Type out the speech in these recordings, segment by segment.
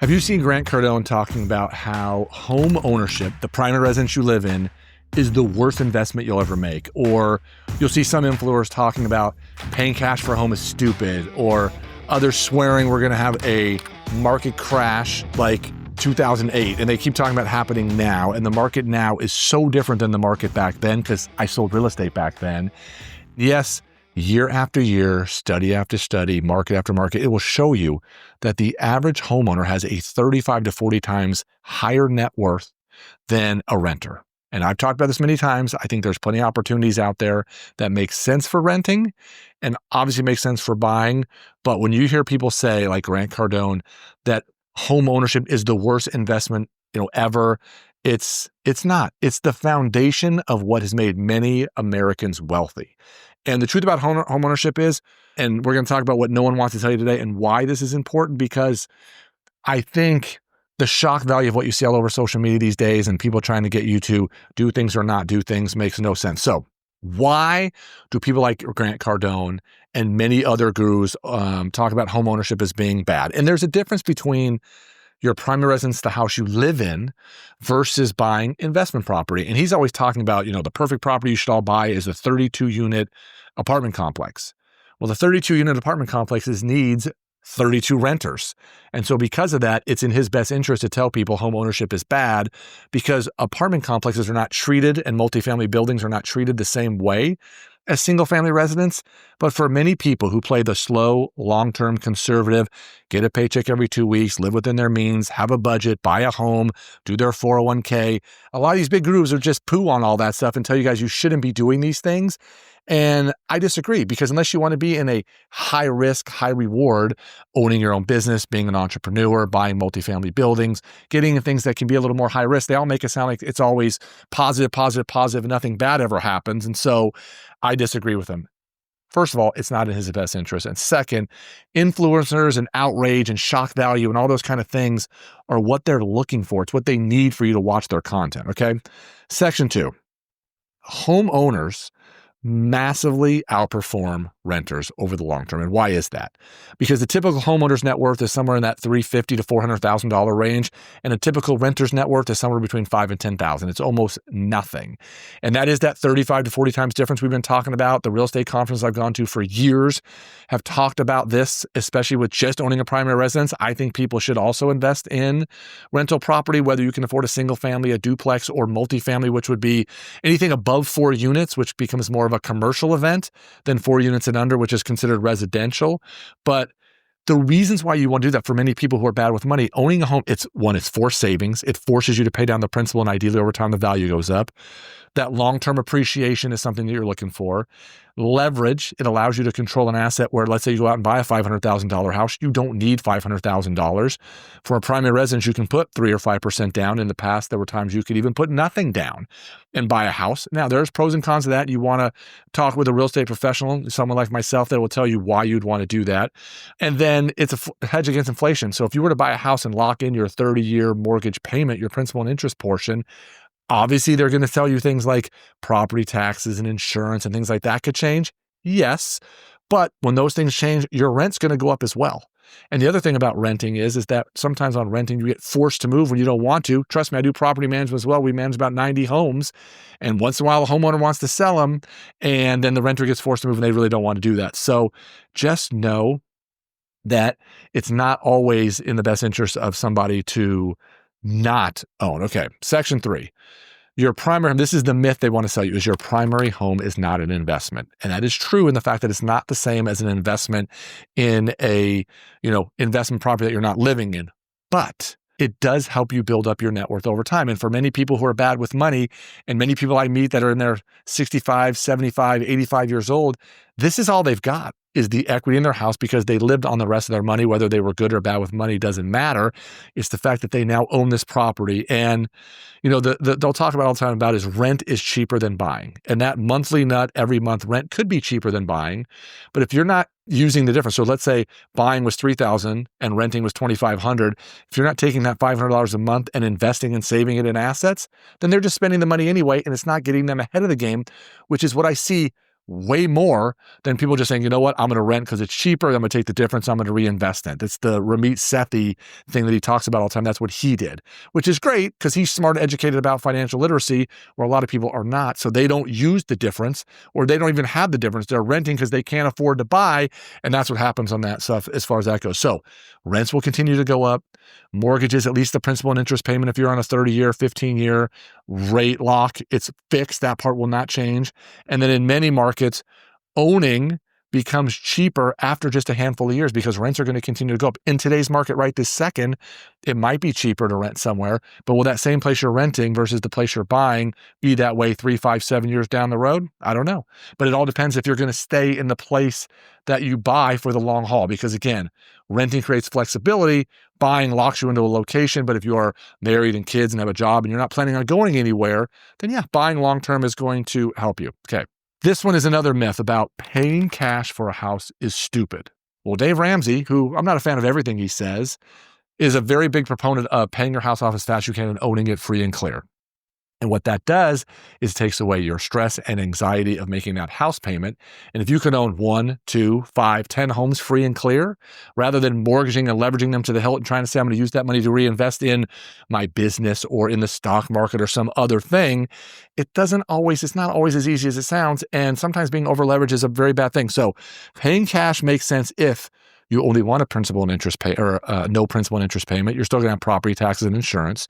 Have you seen Grant Cardone talking about how home ownership, the primary residence you live in, is the worst investment you'll ever make? Or you'll see some influencers talking about paying cash for a home is stupid, or others swearing we're going to have a market crash like 2008. And they keep talking about happening now. And the market now is so different than the market back then because I sold real estate back then. Yes, year after year, study after study, market after market, it will show you that the average homeowner has a 35 to 40 times higher net worth than a renter. And I've talked about this many times. I think there's plenty of opportunities out there that make sense for renting and obviously make sense for buying. But when you hear people say, like Grant Cardone, that home ownership is the worst investment, ever, it's not. It's the foundation of what has made many Americans wealthy. And the truth about home ownership is, and we're going to talk about what no one wants to tell you today and why this is important, because I think the shock value of what you see all over social media these days and people trying to get you to do things or not do things makes no sense. So why do people like Grant Cardone and many other gurus talk about home ownership as being bad? And there's a difference between your primary residence, the house you live in, versus buying investment property. And he's always talking about, the perfect property you should all buy is a 32-unit apartment complex. Well, the 32-unit apartment complexes needs 32 renters. And so because of that, it's in his best interest to tell people home ownership is bad because apartment complexes are not treated and multifamily buildings are not treated the same way as single-family residents. But for many people who play the slow, long-term conservative, get a paycheck every 2 weeks, live within their means, have a budget, buy a home, do their 401k, a lot of these big gurus are just poo on all that stuff and tell you guys you shouldn't be doing these things. And I disagree, because unless you want to be in a high risk, high reward, owning your own business, being an entrepreneur, buying multifamily buildings, getting into things that can be a little more high risk, they all make it sound like it's always positive, positive, positive, and nothing bad ever happens. And so I disagree with them. First of all, it's not in his best interest. And second, influencers and outrage and shock value and all those kind of things are what they're looking for. It's what they need for you to watch their content. Okay. Section 2, homeowners massively outperform renters over the long term. And why is that? Because the typical homeowner's net worth is somewhere in that $350,000 to $400,000 range, and a typical renter's net worth is somewhere between $5,000 and $10,000. It's almost nothing. And that is that 35 to 40 times difference we've been talking about. The real estate conferences I've gone to for years have talked about this, especially with just owning a primary residence. I think people should also invest in rental property, whether you can afford a single family, a duplex, or multifamily, which would be anything above 4 units, which becomes more of a commercial event, than 4 units and under, which is considered residential. But the reasons why you want to do that for many people who are bad with money, owning a home, it's forced savings. It forces you to pay down the principal, and ideally over time, the value goes up. That long-term appreciation is something that you're looking for. Leverage, it allows you to control an asset where, let's say you go out and buy a $500,000 house, you don't need $500,000. For a primary residence, you can put 3 or 5% down. In the past, there were times you could even put nothing down and buy a house. Now, there's pros and cons to that. You want to talk with a real estate professional, someone like myself, that will tell you why you'd want to do that. And then it's a hedge against inflation. So if you were to buy a house and lock in your 30-year mortgage payment, your principal and interest portion, obviously, they're going to tell you things like property taxes and insurance and things like that could change. Yes. But when those things change, your rent's going to go up as well. And the other thing about renting is that sometimes on renting, you get forced to move when you don't want to. Trust me, I do property management as well. We manage about 90 homes. And once in a while, a homeowner wants to sell them, and then the renter gets forced to move and they really don't want to do that. So just know that it's not always in the best interest of somebody to not own. Okay. Section 3, your primary home. This is the myth they want to sell you, is your primary home is not an investment. And that is true in the fact that it's not the same as an investment in a, investment property that you're not living in, but it does help you build up your net worth over time. And for many people who are bad with money, and many people I meet that are in their 65, 75, 85 years old, this is all they've got, is the equity in their house, because they lived on the rest of their money. Whether they were good or bad with money doesn't matter. It's the fact that they now own this property. And, they'll talk about all the time about is rent is cheaper than buying. And that monthly nut every month rent could be cheaper than buying. But if you're not using the difference, so let's say buying was $3,000 and renting was $2,500. If you're not taking that $500 a month and investing and saving it in assets, then they're just spending the money anyway, and it's not getting them ahead of the game, which is what I see way more than people just saying, you know what, I'm going to rent because it's cheaper. I'm going to take the difference. I'm going to reinvest in it. It's the Ramit Sethi thing that he talks about all the time. That's what he did, which is great because he's smart, educated about financial literacy, where a lot of people are not. So they don't use the difference, or they don't even have the difference. They're renting because they can't afford to buy. And that's what happens on that stuff as far as that goes. So rents will continue to go up. Mortgages, at least the principal and interest payment, if you're on a 30-year, 15-year rate lock, it's fixed. That part will not change. And then in many markets, owning becomes cheaper after just a handful of years because rents are going to continue to go up. In today's market right this second, it might be cheaper to rent somewhere, but will that same place you're renting versus the place you're buying be that way 3, 5, 7 years down the road? I don't know. But it all depends if you're going to stay in the place that you buy for the long haul. Because again, renting creates flexibility, buying locks you into a location. But if you are married and kids and have a job and you're not planning on going anywhere, then yeah, buying long-term is going to help you. Okay. This one is another myth about paying cash for a house is stupid. Well, Dave Ramsey, who I'm not a fan of everything he says, is a very big proponent of paying your house off as fast as you can and owning it free and clear. And what that does is takes away your stress and anxiety of making that house payment. And if you can own 1, 2, 5, 10 homes free and clear, rather than mortgaging and leveraging them to the hilt and trying to say, I'm going to use that money to reinvest in my business or in the stock market or some other thing, it's not always as easy as it sounds. And sometimes being over leveraged is a very bad thing. So paying cash makes sense if you only want a principal and interest pay or no principal and interest payment. You're still going to have property taxes and insurance.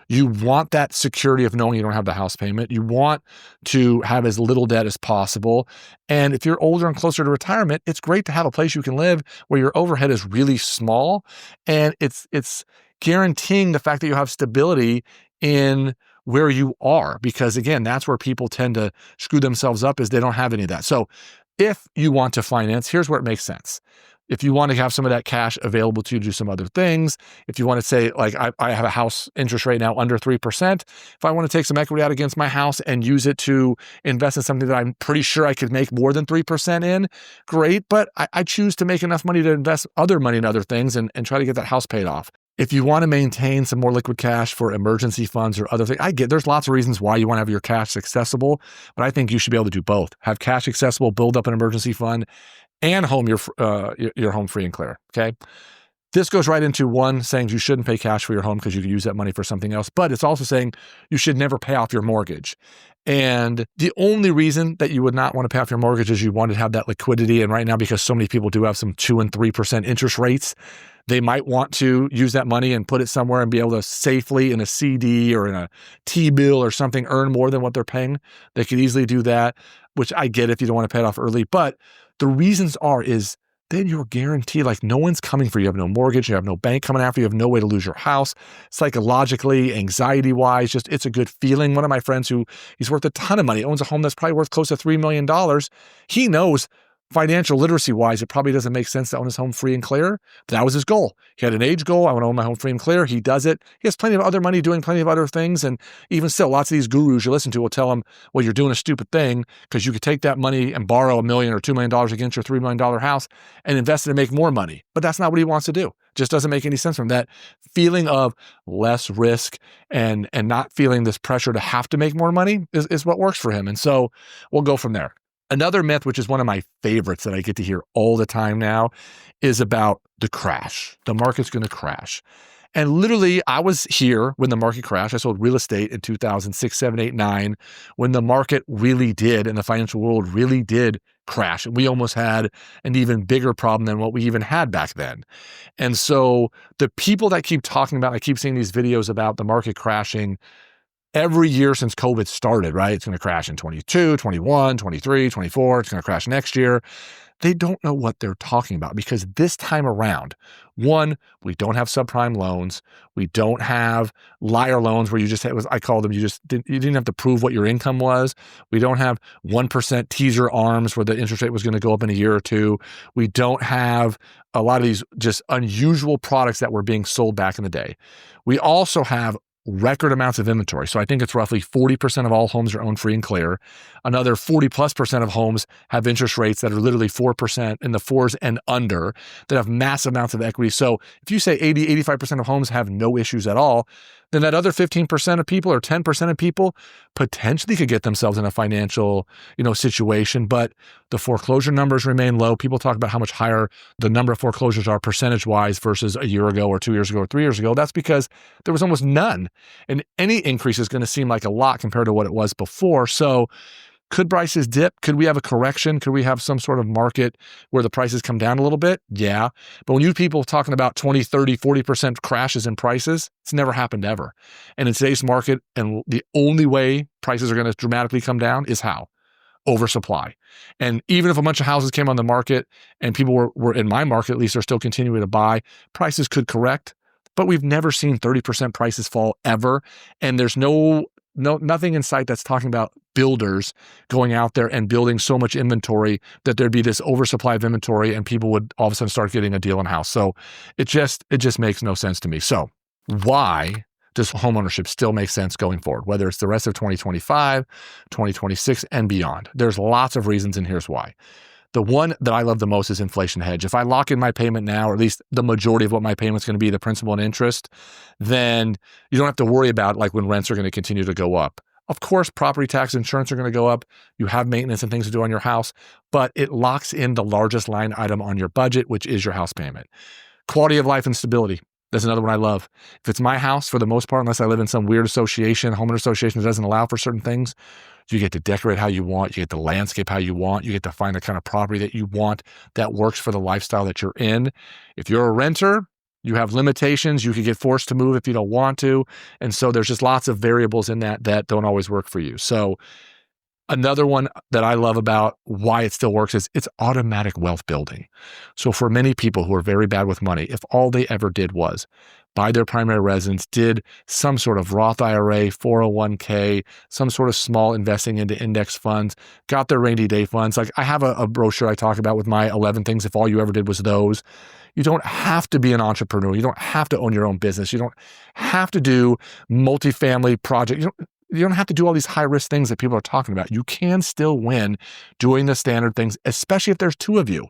You want that security of knowing you don't have the house payment. You want to have as little debt as possible. And if you're older and closer to retirement, it's great to have a place you can live where your overhead is really small. And it's guaranteeing the fact that you have stability in where you are. Because again, that's where people tend to screw themselves up, is they don't have any of that. So if you want to finance, here's where it makes sense. If you want to have some of that cash available to you to do some other things, if you want to say, like, I have a house interest rate now under 3%, if I want to take some equity out against my house and use it to invest in something that I'm pretty sure I could make more than 3% in, great. But I choose to make enough money to invest other money in other things and try to get that house paid off. If you want to maintain some more liquid cash for emergency funds or other things, there's lots of reasons why you want to have your cash accessible, but I think you should be able to do both. Have cash accessible, build up an emergency fund, and home your home free and clear. Okay. This goes right into one saying you shouldn't pay cash for your home because you can use that money for something else, but it's also saying you should never pay off your mortgage. And the only reason that you would not want to pay off your mortgage is you want to have that liquidity. And right now, because so many people do have some 2 and 3% interest rates, they might want to use that money and put it somewhere and be able to safely in a CD or in a T-bill or something earn more than what they're paying. They could easily do that, which I get if you don't want to pay it off early. But the reasons is then you're guaranteed, like, no one's coming for you. You have no mortgage. You have no bank coming after you. You have no way to lose your house. Psychologically, anxiety-wise, just it's a good feeling. One of my friends he's worth a ton of money, owns a home that's probably worth close to $3 million. He knows financial literacy-wise, it probably doesn't make sense to own his home free and clear. But that was his goal. He had an age goal. I want to own my home free and clear. He does it. He has plenty of other money doing plenty of other things. And even still, lots of these gurus you listen to will tell him, well, you're doing a stupid thing because you could take that money and borrow $1 million or $2 million against your $3 million house and invest it and make more money. But that's not what he wants to do. Just doesn't make any sense from that feeling of less risk and not feeling this pressure to have to make more money is what works for him. And so we'll go from there. Another myth, which is one of my favorites that I get to hear all the time now, is about the crash. The market's going to crash. And literally, I was here when the market crashed. I sold real estate in 2006, 7, 8, 9, when the market really did, and the financial world really did crash. And we almost had an even bigger problem than what we even had back then. And so the people that keep talking about, I keep seeing these videos about the market crashing every year since COVID started, right? It's going to crash in 22, 21, 23, 24. It's going to crash next year. They don't know what they're talking about because this time around, one, we don't have subprime loans. We don't have liar loans where you just had, I call them, you didn't have to prove what your income was. We don't have 1% teaser arms where the interest rate was going to go up in a year or two. We don't have a lot of these just unusual products that were being sold back in the day. We also have record amounts of inventory. So I think it's roughly 40% of all homes are owned free and clear. Another 40+% of homes have interest rates that are literally 4% in the 4s and under that have massive amounts of equity. So if you say 80, 85% of homes have no issues at all, then that other 15% of people or 10% of people potentially could get themselves in a financial, situation. But the foreclosure numbers remain low. People talk about how much higher the number of foreclosures are percentage-wise versus a year ago or 2 years ago or 3 years ago. That's because there was almost none. And any increase is going to seem like a lot compared to what it was before. So could prices dip? Could we have a correction? Could we have some sort of market where the prices come down a little bit? Yeah. But when you people talking about 20, 30, 40% crashes in prices, it's never happened ever. And in today's market, and the only way prices are going to dramatically come down is how? Oversupply. And even if a bunch of houses came on the market and people were in my market, at least they're still continuing to buy, prices could correct. But we've never seen 30% prices fall ever. And there's nothing in sight that's talking about builders going out there and building so much inventory that there'd be this oversupply of inventory and people would all of a sudden start getting a deal in house. So it just makes no sense to me. So why does homeownership still make sense going forward, whether it's the rest of 2025, 2026, and beyond? There's lots of reasons, and here's why. The one that I love the most is inflation hedge. If I lock in my payment now, or at least the majority of what my payment's going to be, the principal and interest, then you don't have to worry about like when rents are going to continue to go up. Of course, property tax, insurance are going to go up. You have maintenance and things to do on your house, but it locks in the largest line item on your budget, which is your house payment. Quality of life and stability. That's another one I love. If it's my house, for the most part, unless I live in some weird association, homeowner association that doesn't allow for certain things, you get to decorate how you want. You get to landscape how you want. You get to find the kind of property that you want that works for the lifestyle that you're in. If you're a renter, you have limitations. You could get forced to move if you don't want to. And so there's just lots of variables in that don't always work for you. So another one that I love about why it still works is it's automatic wealth building. So for many people who are very bad with money, if all they ever did was buy their primary residence, did some sort of Roth IRA, 401k, some sort of small investing into index funds, got their rainy day funds. Like I have a brochure I talk about with my 11 things if all you ever did was those. You don't have to be an entrepreneur. You don't have to own your own business. You don't have to do multifamily projects. You don't have to do all these high-risk things that people are talking about. You can still win doing the standard things, especially if there's two of you.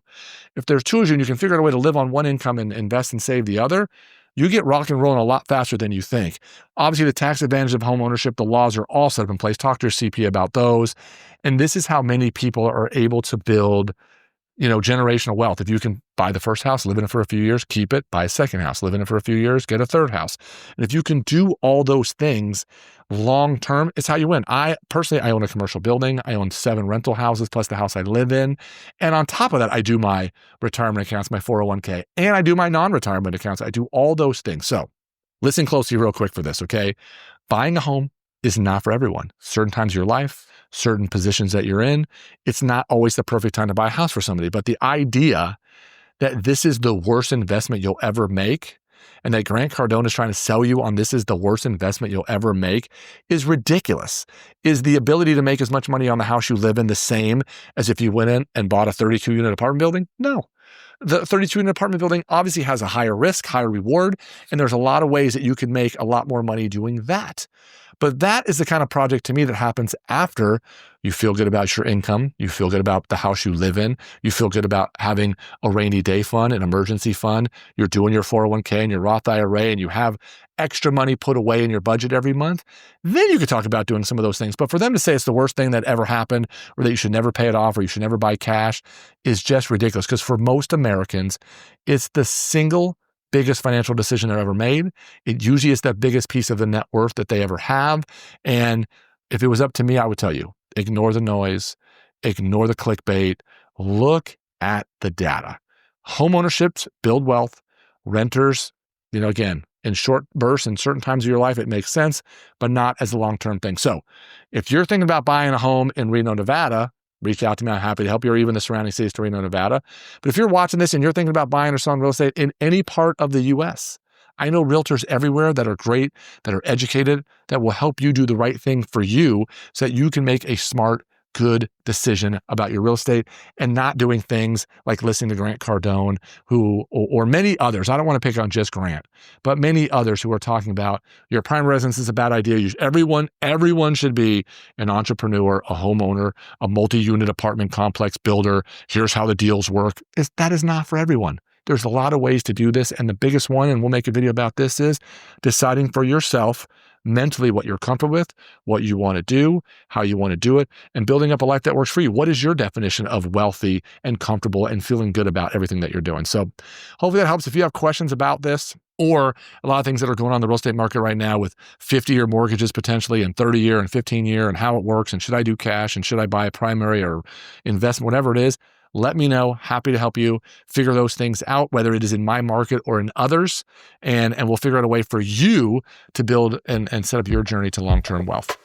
If there's two of you and you can figure out a way to live on one income and invest and save the other, you get rock and rolling a lot faster than you think. Obviously, the tax advantage of home ownership, the laws are all set up in place. Talk to your CPA about those. And this is how many people are able to build generational wealth. If you can buy the first house, live in it for a few years, keep it, buy a second house, live in it for a few years, get a third house. And if you can do all those things long-term, it's how you win. I own a commercial building. I own 7 rental houses plus the house I live in. And on top of that, I do my retirement accounts, my 401k, and I do my non-retirement accounts. I do all those things. So listen closely real quick for this, okay? Buying a home is not for everyone. Certain times of your life, certain positions that you're in, it's not always the perfect time to buy a house for somebody. But the idea that this is the worst investment you'll ever make and that Grant Cardone is trying to sell you on this is the worst investment you'll ever make is ridiculous. Is the ability to make as much money on the house you live in the same as if you went in and bought a 32-unit apartment building? No. The 32-unit apartment building obviously has a higher risk, higher reward, and there's a lot of ways that you can make a lot more money doing that. But that is the kind of project to me that happens after you feel good about your income, you feel good about the house you live in, you feel good about having a rainy day fund, an emergency fund, you're doing your 401k and your Roth IRA, and you have extra money put away in your budget every month. Then you could talk about doing some of those things. But for them to say it's the worst thing that ever happened, or that you should never pay it off, or you should never buy cash is just ridiculous. Because for most Americans, it's the single biggest financial decision they're ever made. It usually is the biggest piece of the net worth that they ever have. And if it was up to me, I would tell you, ignore the noise, ignore the clickbait, look at the data. Homeownerships build wealth, renters, again, in short bursts in certain times of your life, it makes sense, but not as a long-term thing. So if you're thinking about buying a home in Reno, Nevada, reach out to me. I'm happy to help you, or even the surrounding cities to Reno, Nevada. But if you're watching this and you're thinking about buying or selling real estate in any part of the U.S., I know realtors everywhere that are great, that are educated, that will help you do the right thing for you so that you can make a smart, good decision about your real estate and not doing things like listening to Grant Cardone, or many others. I don't want to pick on just Grant, but many others who are talking about your prime residence is a bad idea. Everyone should be an entrepreneur, a homeowner, a multi-unit apartment complex builder. Here's how the deals work. That is not for everyone. There's a lot of ways to do this. And the biggest one, and we'll make a video about this, is deciding for yourself mentally what you're comfortable with, what you want to do, how you want to do it, and building up a life that works for you. What is your definition of wealthy and comfortable and feeling good about everything that you're doing? So hopefully that helps. If you have questions about this, or a lot of things that are going on in the real estate market right now with 50-year mortgages potentially and 30-year and 15-year and how it works, and should I do cash and should I buy a primary or investment, whatever it is, let me know. Happy to help you figure those things out, whether it is in my market or in others, and we'll figure out a way for you to build and set up your journey to long-term wealth.